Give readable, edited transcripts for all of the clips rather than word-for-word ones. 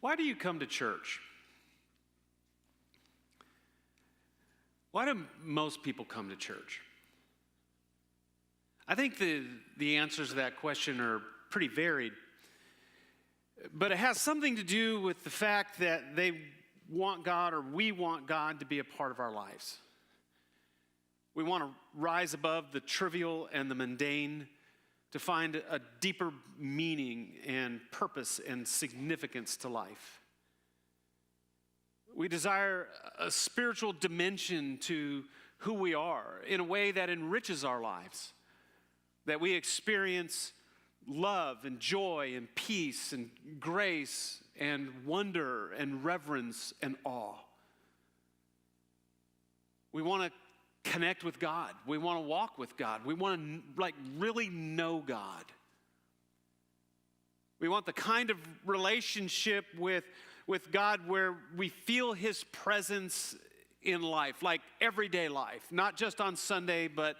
Why do you come to church? Why do most people come to church? I think the answers to that question are pretty varied. But it has something to do with the fact that they want God, or we want God to be a part of our lives. We want to rise above the trivial and the mundane to find a deeper meaning and purpose and significance to life. We desire a spiritual dimension to who we are in a way that enriches our lives, that we experience love and joy and peace and grace and wonder and reverence and awe. We want to connect with God. We want to walk with God. We want to really know God. We want the kind of relationship with God where we feel his presence in life, like everyday life, not just on Sunday, but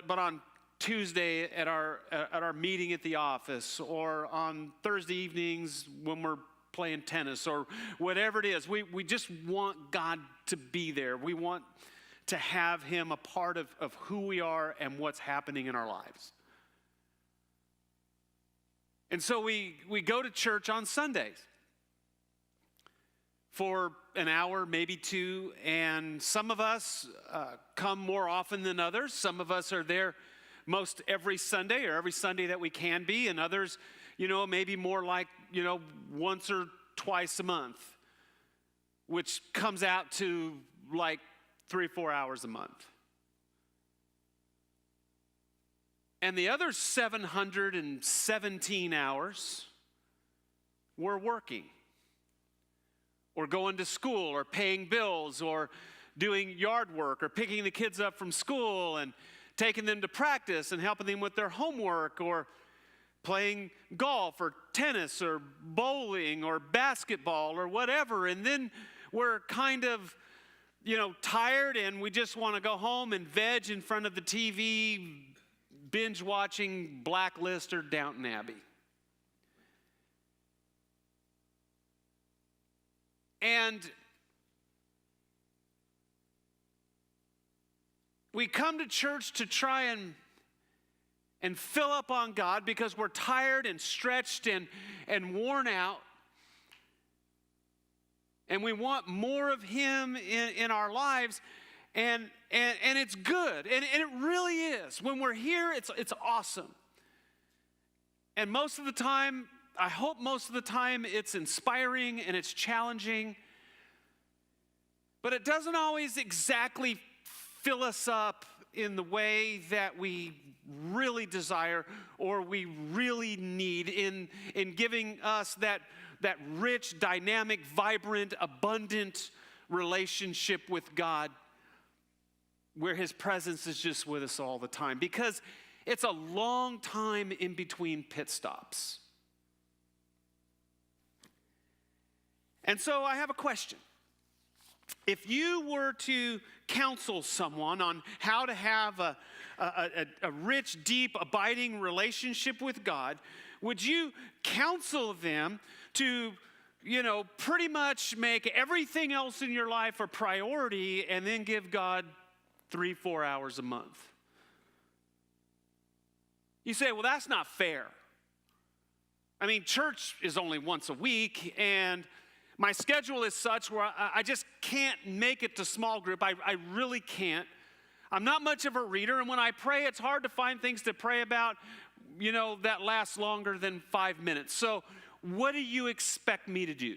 on Tuesday at our meeting at the office, or on Thursday evenings when we're playing tennis, or whatever it is. We just want God to be there. We want to have him a part of who we are and what's happening in our lives. And so we go to church on Sundays for an hour, maybe two, and some of us come more often than others. Some of us are there most every Sunday, or every Sunday that we can be, and others, maybe more like, once or twice a month, which comes out to like 3 or 4 hours a month. And the other 717 hours, we're working, or going to school, or paying bills, or doing yard work, or picking the kids up from school and taking them to practice and helping them with their homework, or playing golf or tennis or bowling or basketball or whatever. And then we're kind of, tired, and we just want to go home and veg in front of the TV, binge watching Blacklist or Downton Abbey. And we come to church to try and fill up on God because we're tired and stretched and worn out. And we want more of him in our lives. And it's good. And it really is. When we're here, it's awesome. And most of the time, I hope most of the time, it's inspiring and it's challenging. But it doesn't always exactly fill us up in the way that we really desire or we really need in giving us that rich, dynamic, vibrant, abundant relationship with God where his presence is just with us all the time, because it's a long time in between pit stops. And so I have a question. If you were to counsel someone on how to have a rich, deep, abiding relationship with God, would you counsel them to, pretty much make everything else in your life a priority and then give God 3-4 hours a month? You say, well, that's not fair. I mean, church is only once a week, and my schedule is such where I just can't make it to small group. I really can't. I'm not much of a reader, and when I pray, it's hard to find things to pray about, that last longer than 5 minutes. So what do you expect me to do?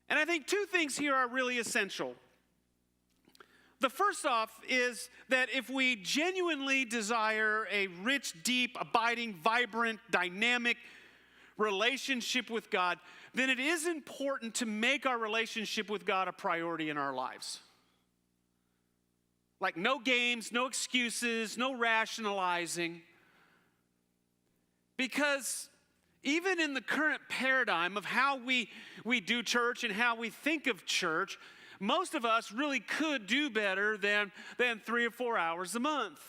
And I think two things here are really essential. The first off is that if we genuinely desire a rich, deep, abiding, vibrant, dynamic relationship with God, then it is important to make our relationship with God a priority in our lives. Like no games, no excuses, no rationalizing. Because even in the current paradigm of how we do church and how we think of church, most of us really could do better than 3 or 4 hours a month.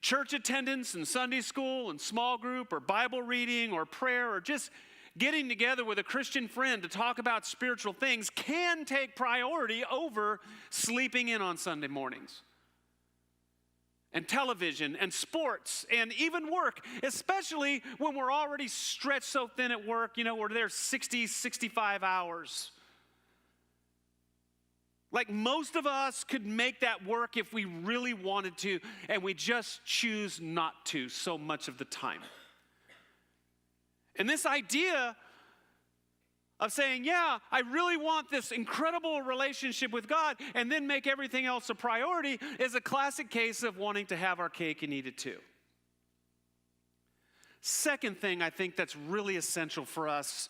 Church attendance and Sunday school and small group or Bible reading or prayer or just getting together with a Christian friend to talk about spiritual things can take priority over sleeping in on Sunday mornings. And television and sports and even work, especially when we're already stretched so thin at work, we're there 60, 65 hours. Like most of us could make that work if we really wanted to, and we just choose not to so much of the time. And this idea of saying, yeah, I really want this incredible relationship with God and then make everything else a priority is a classic case of wanting to have our cake and eat it too. Second thing I think that's really essential for us,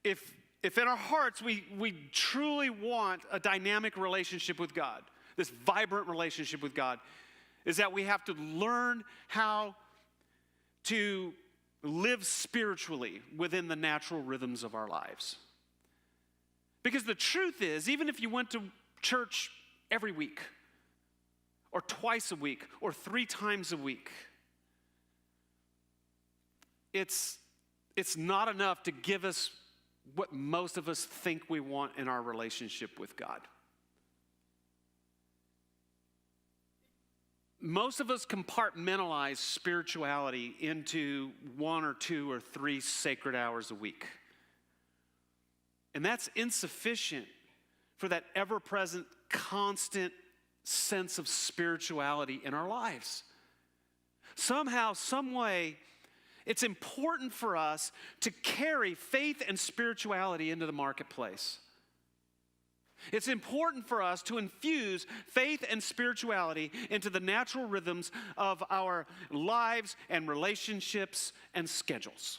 if in our hearts we truly want a dynamic relationship with God, this vibrant relationship with God, is that we have to learn how to live spiritually within the natural rhythms of our lives. Because the truth is, even if you went to church every week, or twice a week, or 3 times a week, it's not enough to give us what most of us think we want in our relationship with God. Most of us compartmentalize spirituality into 1 or 2 or 3 sacred hours a week. And that's insufficient for that ever-present, constant sense of spirituality in our lives. Somehow, some way, it's important for us to carry faith and spirituality into the marketplace. It's important for us to infuse faith and spirituality into the natural rhythms of our lives and relationships and schedules.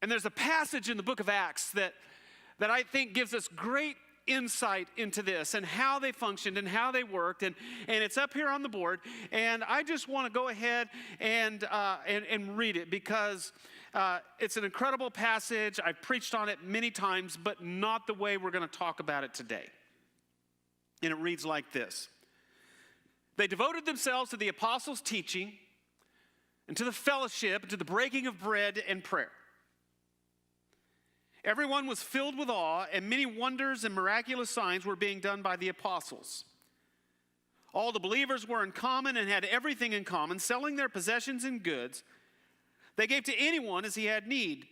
And there's a passage in the book of Acts that I think gives us great insight into this and how they functioned and how they worked. And it's up here on the board. And I just want to go ahead and read it because it's an incredible passage. I've preached on it many times, but not the way we're going to talk about it today. And it reads like this. They devoted themselves to the apostles' teaching and to the fellowship and to the breaking of bread and prayer. Everyone was filled with awe, and many wonders and miraculous signs were being done by the apostles. All the believers were in common and had everything in common, selling their possessions and goods. They gave to anyone as he had need.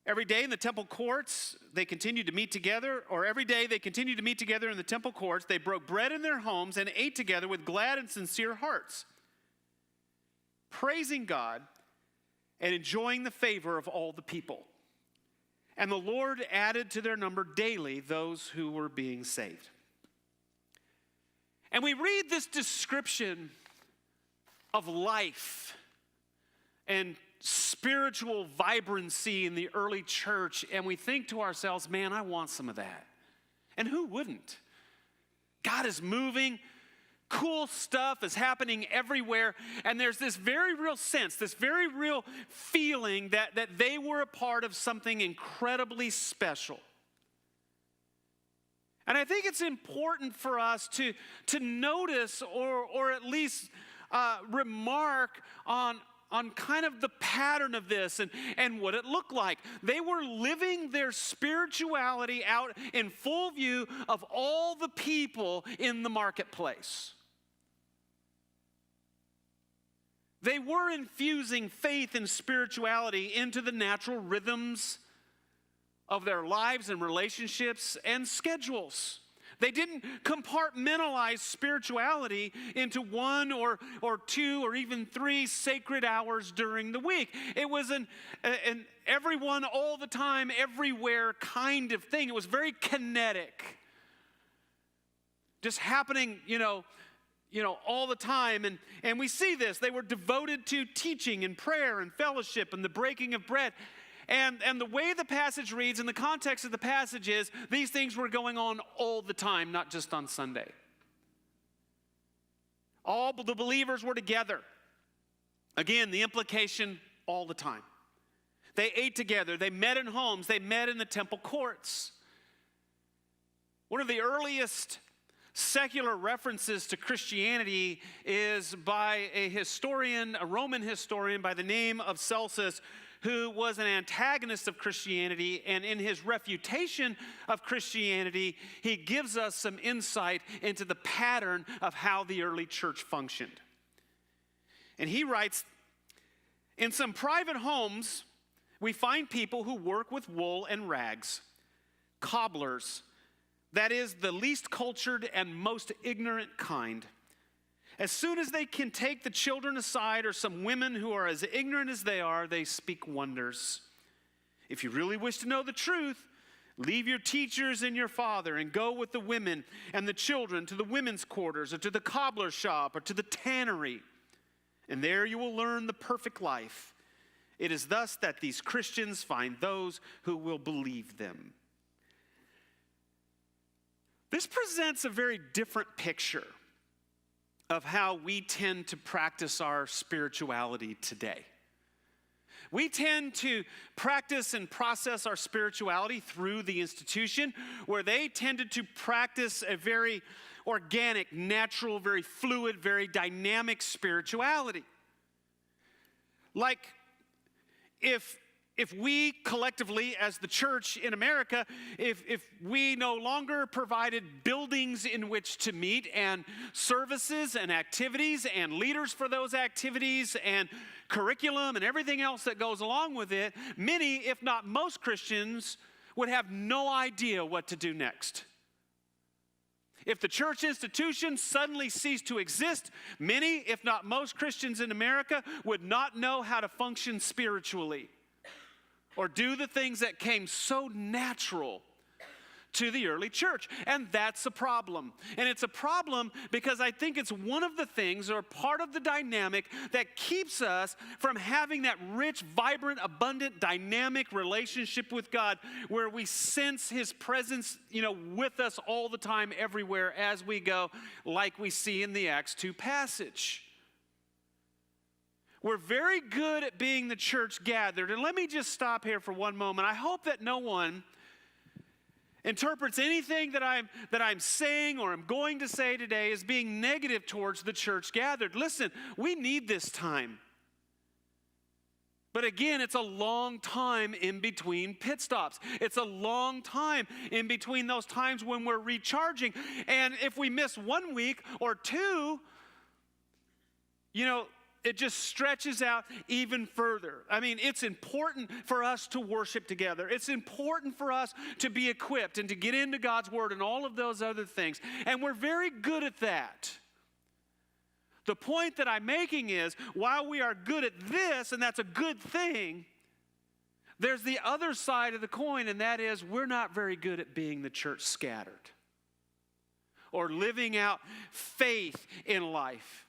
Every day in the temple courts, they continued to meet together, or every day they continued to meet together in the temple courts. They broke bread in their homes and ate together with glad and sincere hearts, praising God and enjoying the favor of all the people. And the Lord added to their number daily those who were being saved. And we read this description of life and spiritual vibrancy in the early church, and we think to ourselves, man, I want some of that. And who wouldn't? God is moving. Cool stuff is happening everywhere, and there's this very real sense, this very real feeling that they were a part of something incredibly special. And I think it's important for us to notice or at least remark on kind of the pattern of this and what it looked like. They were living their spirituality out in full view of all the people in the marketplace. They were infusing faith and spirituality into the natural rhythms of their lives and relationships and schedules. They didn't compartmentalize spirituality into 1 or 2 or even 3 sacred hours during the week. It was an everyone, all the time, everywhere kind of thing. It was very kinetic. Just happening, all the time. And we see this. They were devoted to teaching and prayer and fellowship and the breaking of bread. And the way the passage reads, and the context of the passage is, these things were going on all the time, not just on Sunday. All the believers were together. Again, the implication, all the time. They ate together. They met in homes. They met in the temple courts. One of the earliest secular references to Christianity is by a historian, a Roman historian by the name of Celsus, who was an antagonist of Christianity, and in his refutation of Christianity, he gives us some insight into the pattern of how the early church functioned. And he writes, in some private homes, we find people who work with wool and rags, cobblers, that is, the least cultured and most ignorant kind. As soon as they can take the children aside or some women who are as ignorant as they speak wonders. If you really wish to know the truth, leave your teachers and your father and go with the women and the children to the women's quarters or to the cobbler's shop or to the tannery. And there you will learn the perfect life. It is thus that these Christians find those who will believe them. This presents a very different picture of how we tend to practice our spirituality today. We tend to practice and process our spirituality through the institution, where they tended to practice a very organic, natural, very fluid, very dynamic spirituality. Like if we collectively, as the church in America, if we no longer provided buildings in which to meet and services and activities and leaders for those activities and curriculum and everything else that goes along with it, many, if not most Christians, would have no idea what to do next. If the church institution suddenly ceased to exist, many, if not most Christians in America would not know how to function spiritually or do the things that came so natural to the early church. And that's a problem. And it's a problem because I think it's one of the things, or part of the dynamic, that keeps us from having that rich, vibrant, abundant, dynamic relationship with God, where we sense His presence, with us all the time, everywhere as we go, like we see in the Acts 2 passage. We're very good at being the church gathered. And let me just stop here for one moment. I hope that no one interprets anything that I'm saying or I'm going to say today as being negative towards the church gathered. Listen, we need this time. But again, it's a long time in between pit stops. It's a long time in between those times when we're recharging. And if we miss 1 week or two, it just stretches out even further. I mean, it's important for us to worship together. It's important for us to be equipped and to get into God's Word and all of those other things. And we're very good at that. The point that I'm making is, while we are good at this, and that's a good thing, there's the other side of the coin, and that is we're not very good at being the church scattered or living out faith in life.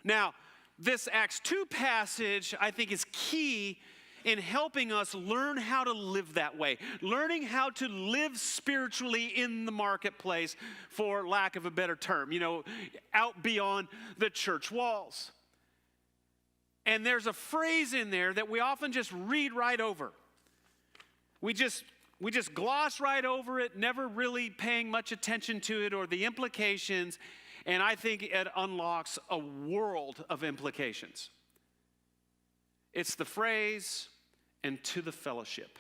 Now, this Acts 2 passage, I think, is key in helping us learn how to live that way, learning how to live spiritually in the marketplace, for lack of a better term, out beyond the church walls. And there's a phrase in there that we often just read right over. We just gloss right over it, never really paying much attention to it or the implications. And I think it unlocks a world of implications. It's the phrase, "and to the fellowship."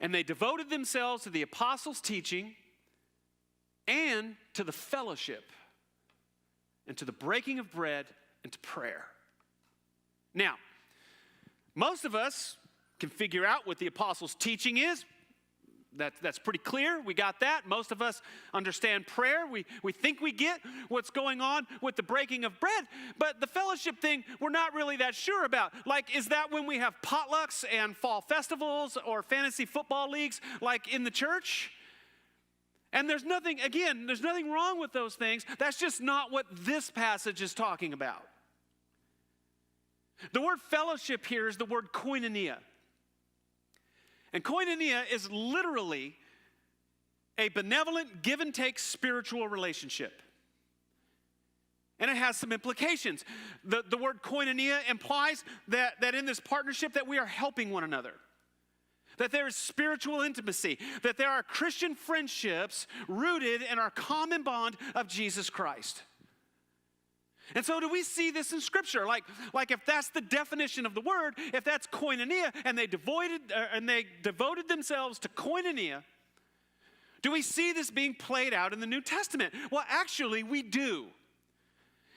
And they devoted themselves to the apostles' teaching and to the fellowship and to the breaking of bread and to prayer. Now, most of us can figure out what the apostles' teaching is. That's pretty clear. We got that. Most of us understand prayer. We think we get what's going on with the breaking of bread. But the fellowship thing, we're not really that sure about. Like, is that when we have potlucks and fall festivals or fantasy football leagues like in the church? And there's nothing wrong with those things. That's just not what this passage is talking about. The word fellowship here is the word koinonia. And koinonia is literally a benevolent, give-and-take spiritual relationship. And it has some implications. The word koinonia implies that in this partnership that we are helping one another. that there is spiritual intimacy, that there are Christian friendships rooted in our common bond of Jesus Christ. And so do we see this in Scripture? Like if that's the definition of the word, if that's koinonia, and they devoted themselves to koinonia, do we see this being played out in the New Testament? Well, actually, we do.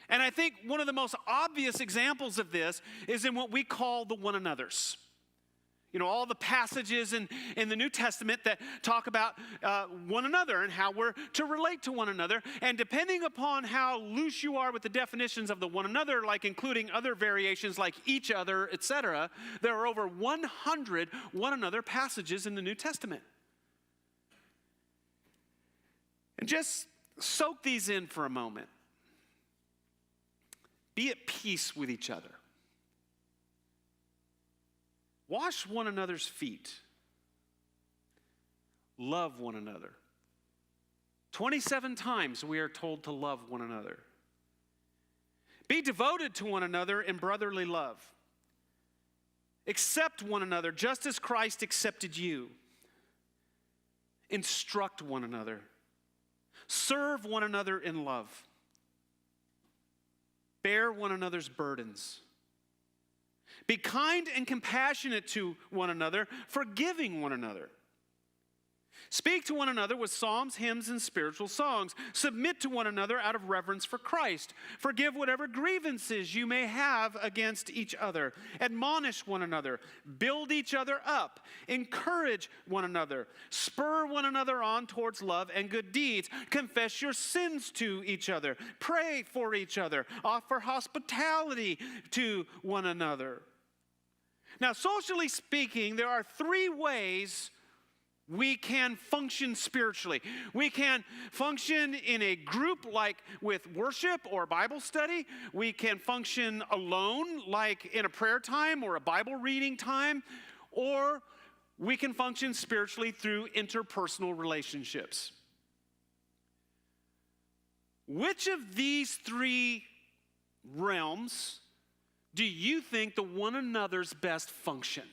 And I think one of the most obvious examples of this is in what we call the one another's. You know, all the passages in the New Testament that talk about one another and how we're to relate to one another. And depending upon how loose you are with the definitions of the one another, like including other variations like each other, etc., there are over 100 one another passages in the New Testament. And just soak these in for a moment. Be at peace with each other. Wash one another's feet. Love one another. 27 times we are told to love one another. Be devoted to one another in brotherly love. Accept one another just as Christ accepted you. Instruct one another. Serve one another in love. Bear one another's burdens. Be kind and compassionate to one another, forgiving one another. Speak to one another with psalms, hymns, and spiritual songs. Submit to one another out of reverence for Christ. Forgive whatever grievances you may have against each other. Admonish one another. Build each other up. Encourage one another. Spur one another on towards love and good deeds. Confess your sins to each other. Pray for each other. Offer hospitality to one another. Now, socially speaking, there are three ways we can function spiritually. We can function in a group like with worship or Bible study. We can function alone like in a prayer time or a Bible reading time. Or we can function spiritually through interpersonal relationships. Which of these three realms do you think the one another's best function?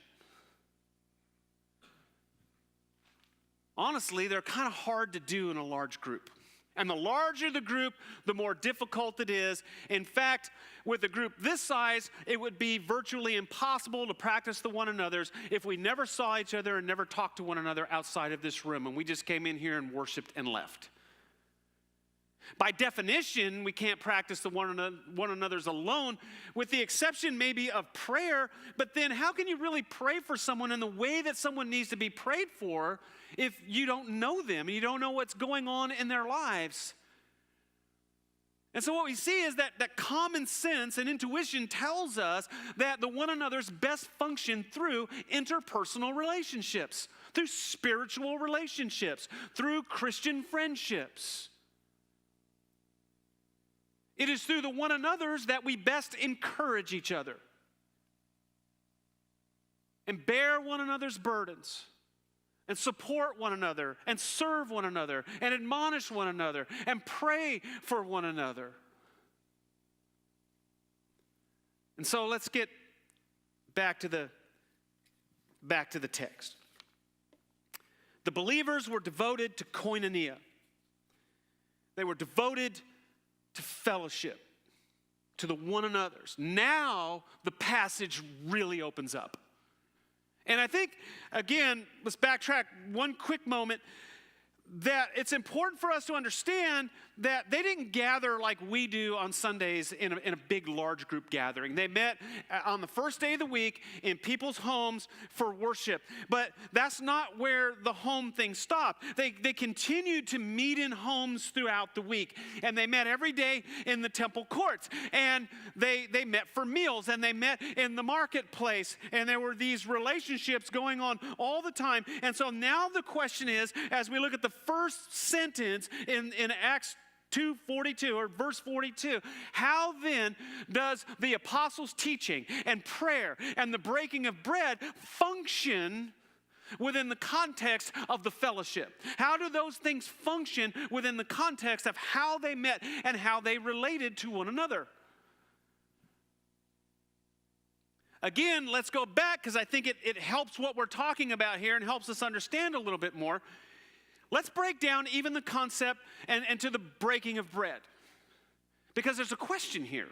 Honestly, they're kind of hard to do in a large group. And the larger the group, the more difficult it is. In fact, with a group this size, it would be virtually impossible to practice the one another's if we never saw each other and never talked to one another outside of this room and we just came in here and worshiped and left. By definition, we can't practice the one another's alone, with the exception maybe of prayer. But then how can you really pray for someone in the way that someone needs to be prayed for if you don't know them and you don't know what's going on in their lives? And so what we see is that common sense and intuition tells us that the one another's best function through interpersonal relationships, through spiritual relationships, through Christian friendships. It is through the one another's that we best encourage each other and bear one another's burdens and support one another and serve one another and admonish one another and pray for one another. And so let's get back to the text. The believers were devoted to koinonia. They were devoted to fellowship, to the one another's. Now the passage really opens up. And I think, again, let's backtrack one quick moment, that it's important for us to understand that they didn't gather like we do on Sundays in a big, large group gathering. They met on the first day of the week in people's homes for worship. But that's not where the home thing stopped. They continued to meet in homes throughout the week. And they met every day in the temple courts. And they met for meals. And they met in the marketplace. And there were these relationships going on all the time. And so now the question is, as we look at the first sentence in Acts 2:42 or verse 42, how then does the apostles' teaching and prayer and the breaking of bread function within the context of the fellowship? How do those things function within the context of how they met and how they related to one another? again, let's go back because I think it helps what we're talking about here and helps us understand a little bit more. Let's break down even the concept and to the breaking of bread. Because there's a question here.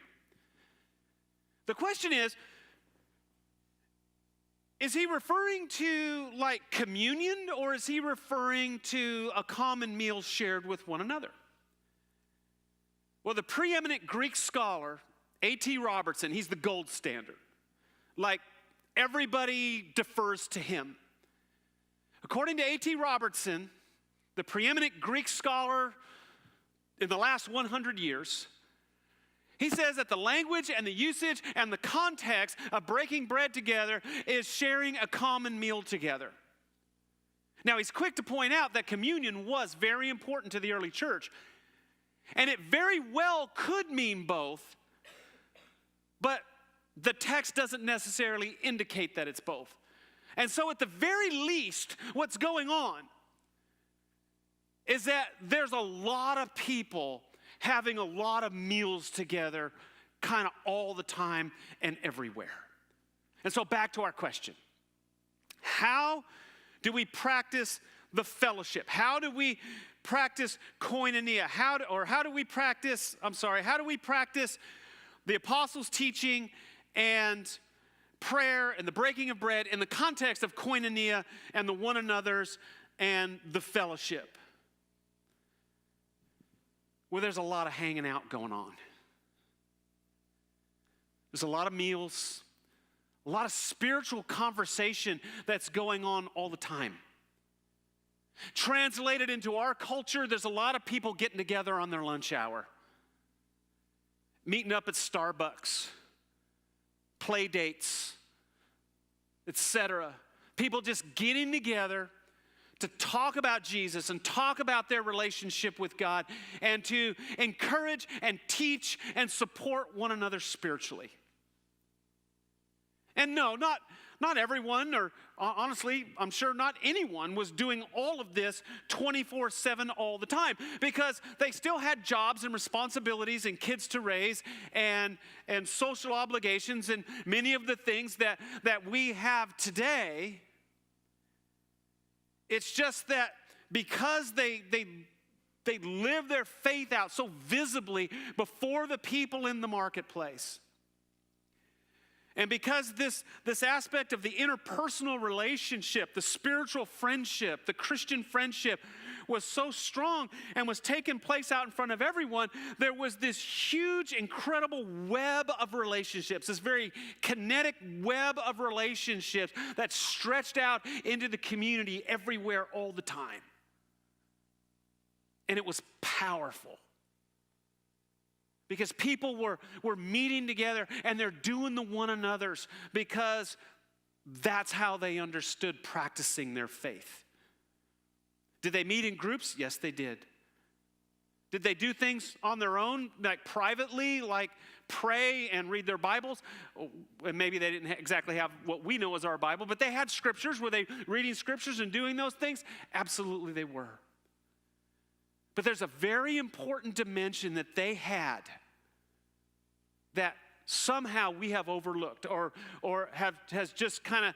The question is he referring to like communion, or is he referring to a common meal shared with one another? Well, the preeminent Greek scholar, A.T. Robertson, he's the gold standard. Like, everybody defers to him. According to A.T. Robertson, the preeminent Greek scholar in the last 100 years, he says that the language and the usage and the context of breaking bread together is sharing a common meal together. Now, he's quick to point out that communion was very important to the early church, and it very well could mean both, but the text doesn't necessarily indicate that it's both. And so at the very least, what's going on is that there's a lot of people having a lot of meals together kind of all the time and everywhere. And so back to our question. How do we practice the fellowship? How do we practice koinonia? How do we practice the apostles' teaching and prayer and the breaking of bread in the context of koinonia and the one another's and the fellowship? Well, there's a lot of hanging out going on. There's a lot of meals, a lot of spiritual conversation that's going on all the time. Translated into our culture, there's a lot of people getting together on their lunch hour, meeting up at Starbucks, play dates, etc. People just getting together to talk about Jesus and talk about their relationship with God and to encourage and teach and support one another spiritually. And no, not everyone, or honestly, I'm sure not anyone was doing all of this 24/7 all the time, because they still had jobs and responsibilities and kids to raise and social obligations and many of the things that we have today. It's just that because they live their faith out so visibly before the people in the marketplace, and because this aspect of the interpersonal relationship, the spiritual friendship, the Christian friendship was so strong and was taking place out in front of everyone, there was this huge, incredible web of relationships, this very kinetic web of relationships that stretched out into the community everywhere all the time. And it was powerful. Because people were meeting together and they're doing the one another's because that's how they understood practicing their faith. Did they meet in groups? Yes, they did. Did they do things on their own, like privately, like pray and read their Bibles? And maybe they didn't exactly have what we know as our Bible, but they had scriptures. Were they reading scriptures and doing those things? Absolutely they were. But there's a very important dimension that they had that somehow we have overlooked or has just kind of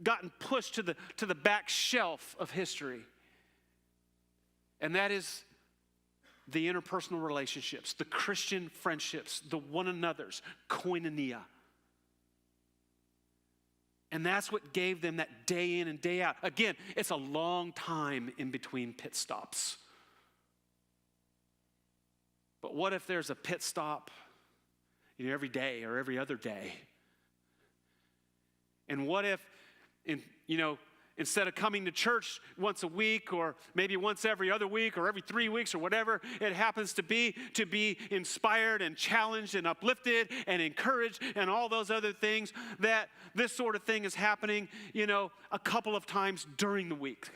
gotten pushed to the back shelf of history. And that is the interpersonal relationships, the Christian friendships, the one another's, koinonia. And that's what gave them that day in and day out. Again, it's a long time in between pit stops. But what if there's a pit stop, every day or every other day? And what if, instead of coming to church once a week or maybe once every other week or every 3 weeks or whatever it happens to be inspired and challenged and uplifted and encouraged and all those other things, that this sort of thing is happening, a couple of times during the week.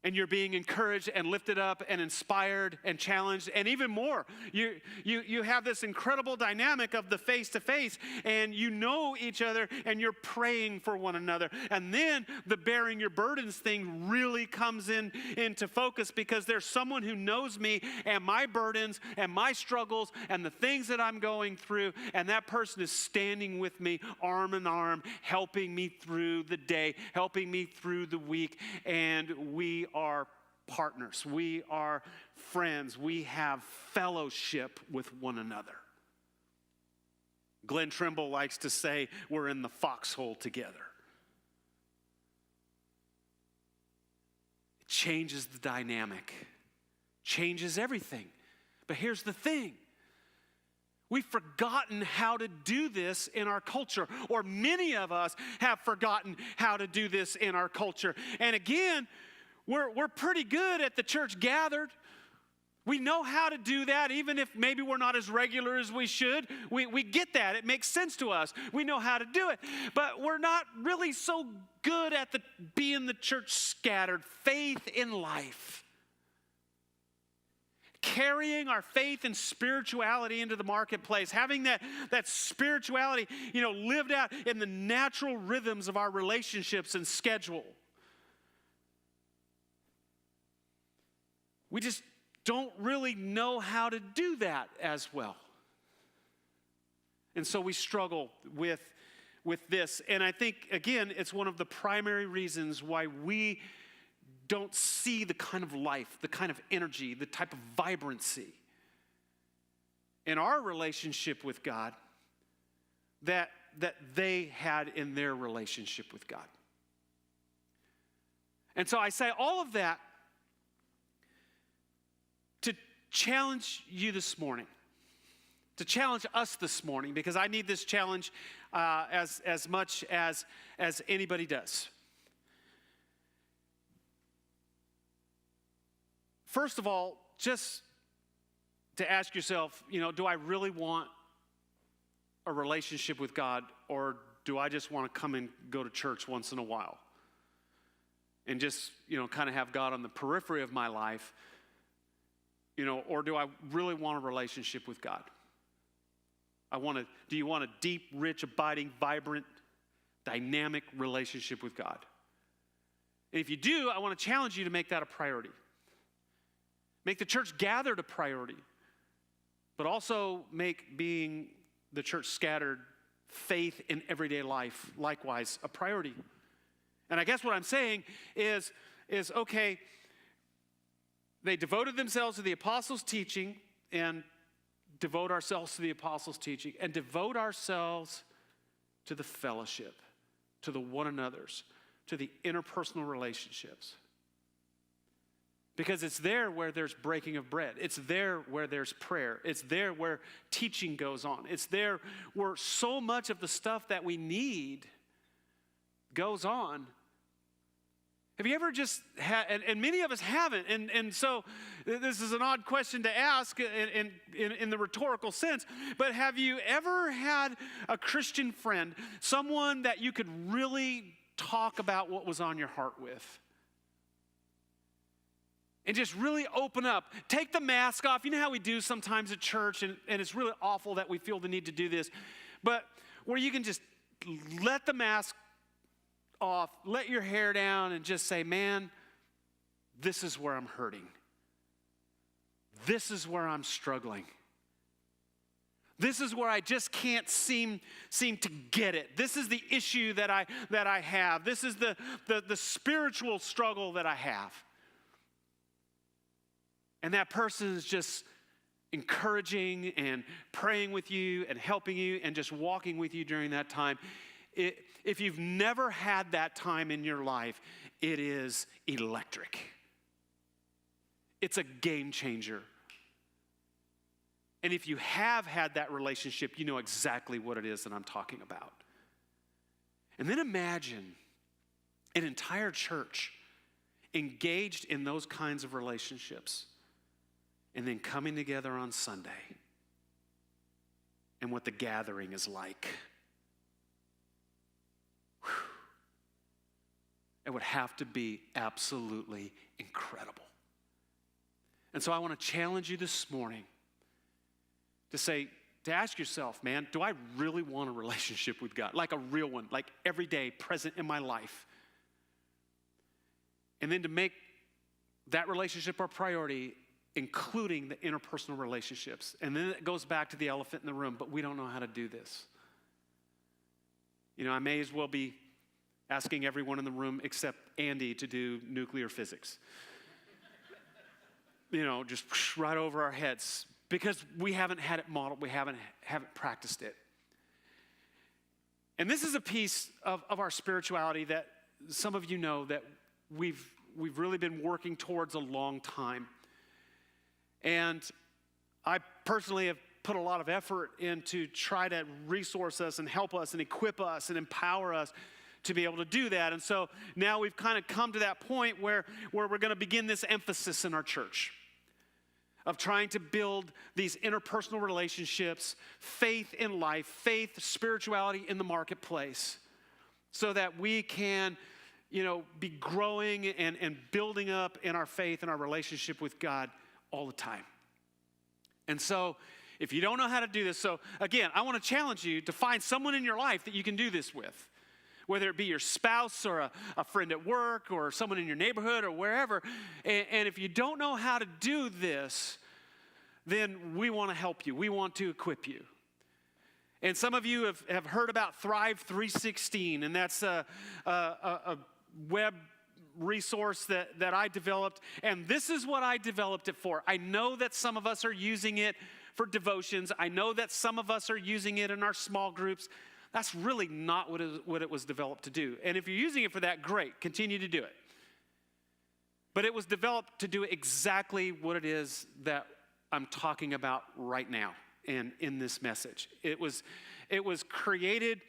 And you're being encouraged and lifted up and inspired and challenged. And even more, you have this incredible dynamic of the face-to-face, and you know each other, and you're praying for one another. And then the bearing your burdens thing really comes into focus, because there's someone who knows me and my burdens and my struggles and the things that I'm going through, and that person is standing with me arm in arm, helping me through the day, helping me through the week, and we are partners. We are friends. We have fellowship with one another. Glenn Trimble likes to say we're in the foxhole together. It changes the dynamic, changes everything. But here's the thing. We've forgotten how to do this in our culture, or many of us have forgotten how to do this in our culture. And again, we're pretty good at the church gathered. We know how to do that, even if maybe we're not as regular as we should. We get that. It makes sense to us. We know how to do it. But we're not really so good at being the church scattered. Faith in life. Carrying our faith and spirituality into the marketplace. Having that spirituality, lived out in the natural rhythms of our relationships and schedule. We just don't really know how to do that as well. And so we struggle with this. And I think, again, it's one of the primary reasons why we don't see the kind of life, the kind of energy, the type of vibrancy in our relationship with God that they had in their relationship with God. And so I say all of that to challenge you this morning, to challenge us this morning, because I need this challenge as much as anybody does. First of all, just to ask yourself, do I really want a relationship with God, or do I just want to come and go to church once in a while and just, kind of have God on the periphery of my life? Or do I really want a relationship with God? Do you want a deep, rich, abiding, vibrant, dynamic relationship with God? And if you do, I want to challenge you to make that a priority. Make the church gathered a priority, but also make being the church scattered, faith in everyday life, likewise, a priority. And I guess what I'm saying is okay, they devoted themselves to the apostles' teaching, and devote ourselves to the apostles' teaching, and devote ourselves to the fellowship, to the one another's, to the interpersonal relationships. Because it's there where there's breaking of bread. It's there where there's prayer. It's there where teaching goes on. It's there where so much of the stuff that we need goes on. Have you ever just had, and many of us haven't, and so this is an odd question to ask in the rhetorical sense, but have you ever had a Christian friend, someone that you could really talk about what was on your heart with? And just really open up. Take the mask off. You know how we do sometimes at church, and it's really awful that we feel the need to do this, but where you can just let the mask off, let your hair down, and just say, man, this is where I'm hurting. This is where I'm struggling. This is where I just can't seem to get it. This is the issue that I have. This is the spiritual struggle that I have. And that person is just encouraging and praying with you and helping you and just walking with you during that time. If you've never had that time in your life, it is electric. It's a game changer. And if you have had that relationship, you know exactly what it is that I'm talking about. And then imagine an entire church engaged in those kinds of relationships, and then coming together on Sunday, and what the gathering is like. it would have to be absolutely incredible. And so I want to challenge you this morning to ask yourself, man, do I really want a relationship with God? Like a real one, like every day, present in my life. And then to make that relationship our priority, including the interpersonal relationships. And then it goes back to the elephant in the room, but we don't know how to do this. I may as well be asking everyone in the room except Andy to do nuclear physics. Just right over our heads because we haven't had it modeled, we haven't practiced it. And this is a piece of our spirituality that some of you know that we've really been working towards a long time. And I personally have put a lot of effort into try to resource us and help us and equip us and empower us to be able to do that. And so now we've kind of come to that point where we're going to begin this emphasis in our church of trying to build these interpersonal relationships, faith in life, faith, spirituality in the marketplace, so that we can, be growing and building up in our faith and our relationship with God all the time. And so if you don't know how to do this, so again, I want to challenge you to find someone in your life that you can do this with. Whether it be your spouse or a friend at work or someone in your neighborhood or wherever. And if you don't know how to do this, then we want to help you. We want to equip you. And some of you have heard about Thrive 316, and that's a web resource that I developed. And this is what I developed it for. I know that some of us are using it for devotions. I know that some of us are using it in our small groups. That's really not what it was developed to do. And if you're using it for that, great, continue to do it. But it was developed to do exactly what it is that I'm talking about right now and in this message. It was created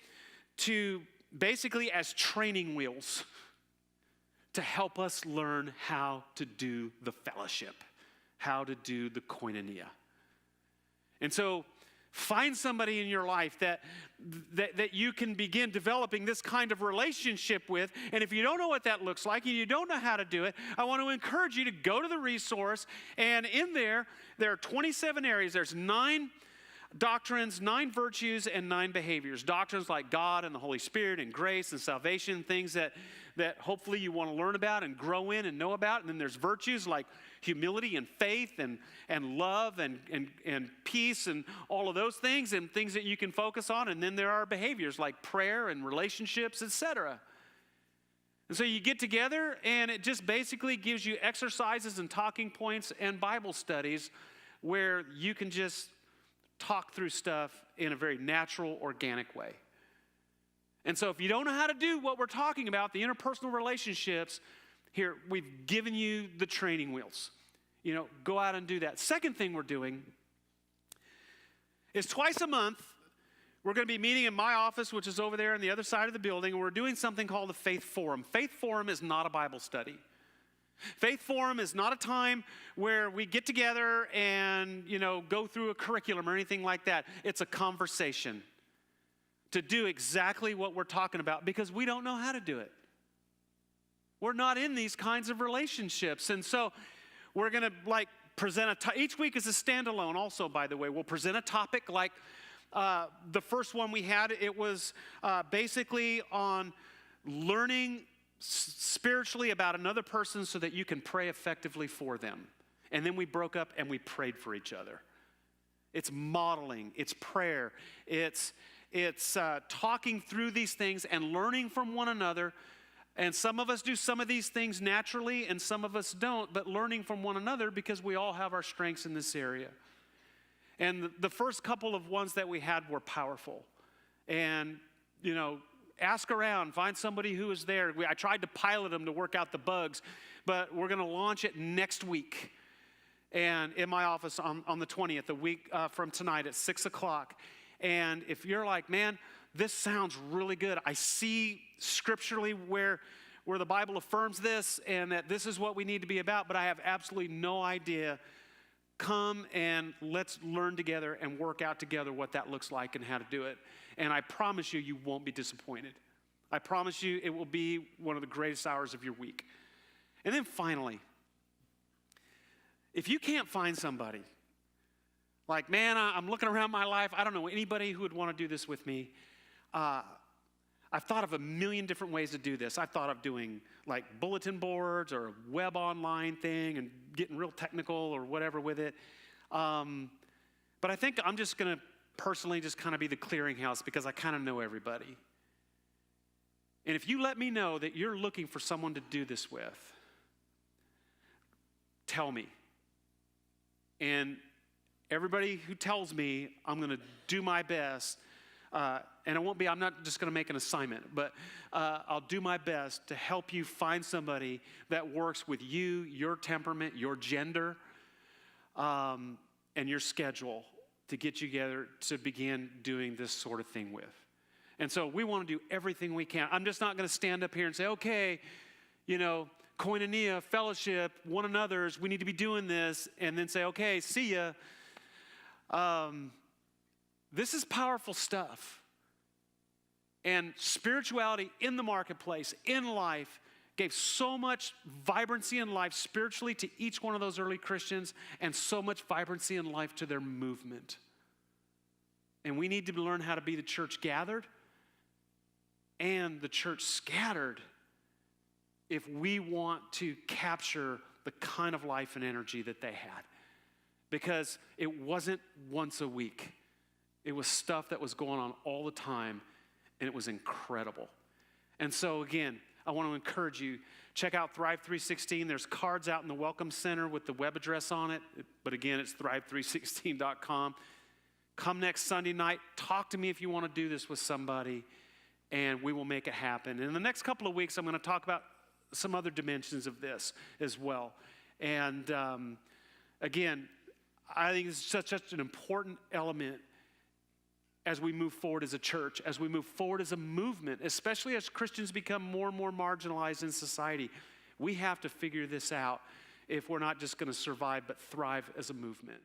to basically as training wheels to help us learn how to do the fellowship, how to do the koinonia. And so find somebody in your life that you can begin developing this kind of relationship with. And if you don't know what that looks like and you don't know how to do it, I want to encourage you to go to the resource. And in there are 27 areas. There's 9 doctrines, 9 virtues, and 9 behaviors. Doctrines like God and the Holy Spirit and grace and salvation, things that hopefully you want to learn about and grow in and know about. And then there's virtues like humility and faith and love and peace and all of those things and things that you can focus on. And then there are behaviors like prayer and relationships, etc. And so you get together and it just basically gives you exercises and talking points and Bible studies where you can just talk through stuff in a very natural, organic way. And so if you don't know how to do what we're talking about, the interpersonal relationships, here, we've given you the training wheels. Go out and do that. Second thing we're doing is twice a month, we're going to be meeting in my office, which is over there on the other side of the building, and we're doing something called the Faith Forum. Faith Forum is not a Bible study. Faith Forum is not a time where we get together and, go through a curriculum or anything like that. It's a conversation to do exactly what we're talking about because we don't know how to do it. We're not in these kinds of relationships. And so we're going to present each week is a standalone also, by the way. We'll present a topic like the first one we had. It was basically on learning spiritually about another person so that you can pray effectively for them. And then we broke up and we prayed for each other. It's modeling, it's prayer, it's talking through these things and learning from one another. And some of us do some of these things naturally and some of us don't, but learning from one another because we all have our strengths in this area. And the first couple of ones that we had were powerful. And, ask around, find somebody who is there. I tried to pilot them to work out the bugs, but we're going to launch it next week. And in my office on the 20th, a week from tonight at 6 o'clock. And if you're like, man, this sounds really good. I see scripturally where the Bible affirms this and that this is what we need to be about, but I have absolutely no idea. Come and let's learn together and work out together what that looks like and how to do it. And I promise you, you won't be disappointed. I promise you it will be one of the greatest hours of your week. And then finally, if you can't find somebody, like, man, I'm looking around my life, I don't know anybody who would want to do this with me. I've thought of a million different ways to do this. I've thought of doing like bulletin boards or a web online thing and getting real technical or whatever with it. But I think I'm just going to personally just kind of be the clearinghouse because I kind of know everybody. And if you let me know that you're looking for someone to do this with, tell me. And everybody who tells me, I'm going to do my best. And I'm not just going to make an assignment, but I'll do my best to help you find somebody that works with you, your temperament, your gender, and your schedule to get you together to begin doing this sort of thing with. And so we want to do everything we can. I'm just not going to stand up here and say, okay, koinonia, fellowship, one another's, we need to be doing this, and then say, okay, see ya. This is powerful stuff. And spirituality in the marketplace, in life, gave so much vibrancy in life spiritually to each one of those early Christians and so much vibrancy in life to their movement. And we need to learn how to be the church gathered and the church scattered if we want to capture the kind of life and energy that they had. Because it wasn't once a week. It was stuff that was going on all the time, and it was incredible. And so again, I want to encourage you, check out Thrive 316. There's cards out in the Welcome Center with the web address on it. But again, it's thrive316.com. Come next Sunday night. Talk to me if you want to do this with somebody, and we will make it happen. And in the next couple of weeks, I'm going to talk about some other dimensions of this as well. And again, I think it's such an important element as we move forward as a church, as we move forward as a movement, especially as Christians become more and more marginalized in society. We have to figure this out if we're not just going to survive but thrive as a movement.